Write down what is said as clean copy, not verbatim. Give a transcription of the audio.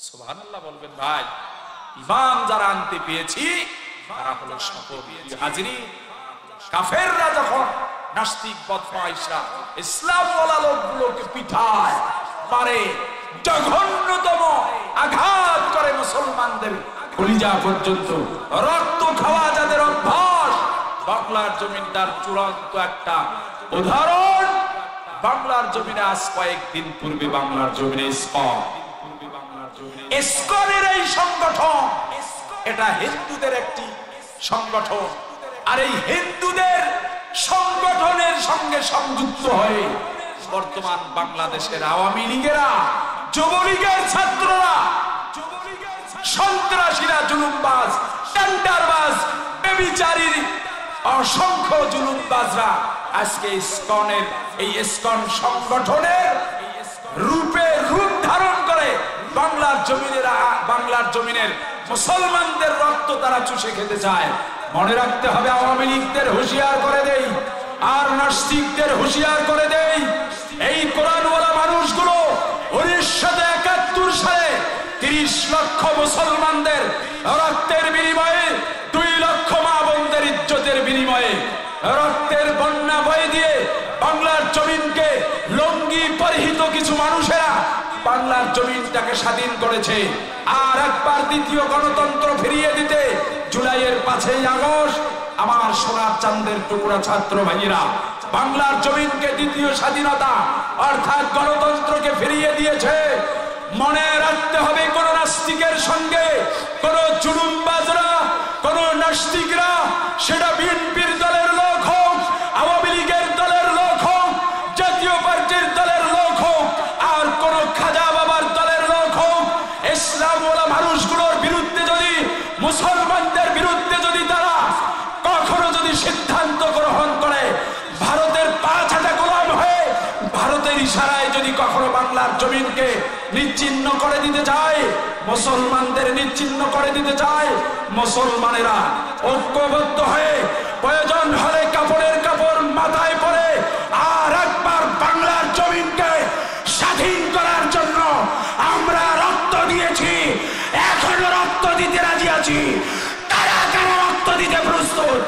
সুবহানাল্লাহ বলবেন ভাই। ইমান যারা আনতে পেয়েছি তারা হলো সফল। হাজিরিন, কাফেররা যখন নাস্তিক বদমাইশরা ইসলাম ওয়ালা লোকগুলোকে পিঠায় মারে, জঘন্যতম আঘাত করে মুসলমানদের কলিজা পর্যন্ত, রক্ত খাওয়া যাদের অভ্যাস, বাংলার জমিনটার চূড়ান্ত একটা উদাহরণ। বাংলার জমিনে আজ কয়েকদিন পূর্বে বাংলার জমিনে ইসকনের এই সংগঠন, এটা হিন্দুদের একটি সংগঠন, আর এই হিন্দুদের সংগঠনের সঙ্গে সংযুক্ত হয়ে বর্তমান বাংলাদেশের আওয়ামী লীগেরা, যুবলীগের ছাত্ররা, সন্ত্রাসীরা, জুলুমবাজ, টেন্ডারবাজ, বেবিচারী অসংখ্য জুলুমবাজরা আজকে ইসকনের এই ইসকন সংগঠনের রূপ ধারণ করে বাংলার জমিনের মুসলমানদের রক্ত তারা চুষে খেতে চায়। মনে রাখতে হবে, আওয়ামী লীগদের হুঁশিয়ার করে দেই আর নাস্তিকদের হুঁশিয়ার করে দেই, এই কোরআনওয়ালা মানুষগুলো 1971 সালে 30 লক্ষ মুসলমানদের রক্তের বিনিময়ে, 2 লক্ষ মা বোনদের ইজ্জতের বিনিময়ে রক্তের বন্যা বয়ে দিয়ে বাংলার জমিনকে লঙ্গি পরিহিত কিছু মানুষেরা বাংলার জমিনটাকে স্বাধীন করেছে। আর একবার দ্বিতীয় গণতন্ত্র ফিরিয়ে দিতে জুলাইয়ের 5ই আগস্ট আমার সোনার চাঁদের টুকরা ছাত্র ভাইয়েরা বাংলার জমিনকে দ্বিতীয় স্বাধীনতা অর্থাৎ গণতন্ত্রকে ফিরিয়ে দিয়েছে। মনে রাখতে হবে, কোন নাস্তিকের সঙ্গে কোন জুলুমবাজরা, কোন নাস্তিকরা, সেটা বিএনপির দলের লোক হোক, আওয়ামী লীগের দলের লোক হোক, জাতীয় পার্টির দলের লোক হোক, আর কোন খাজা বাবার দলের লোক হোক, ইসলামওয়ালা মানুষগুলোর বিরুদ্ধে যদি, মুসলমানদের বিরুদ্ধে যদি তারা কখনো যদি সিদ্ধান্ত গ্রহণ করে ভারতের 5 হাতে গোলাম হয়ে ভারতের ইশারায় যদি কখনো বাংলার জমিনকে নিচ্ছিন্ন করে দিতে চায়, মুসলমানদের নিচ্ছিন্ন করে দিতে চায়, মুসলমানেরা ঐক্যবদ্ধ হয়ে প্রয়োজন হলে কাপড়ের কাপড় মাথায় পরে আর একবার বাংলার জমিনকে স্বাধীন করার জন্য আমরা রক্ত দিয়েছি, এখনো রক্ত দিতে রাজি আছি। কারা কারা রক্ত দিতে প্রস্তুত?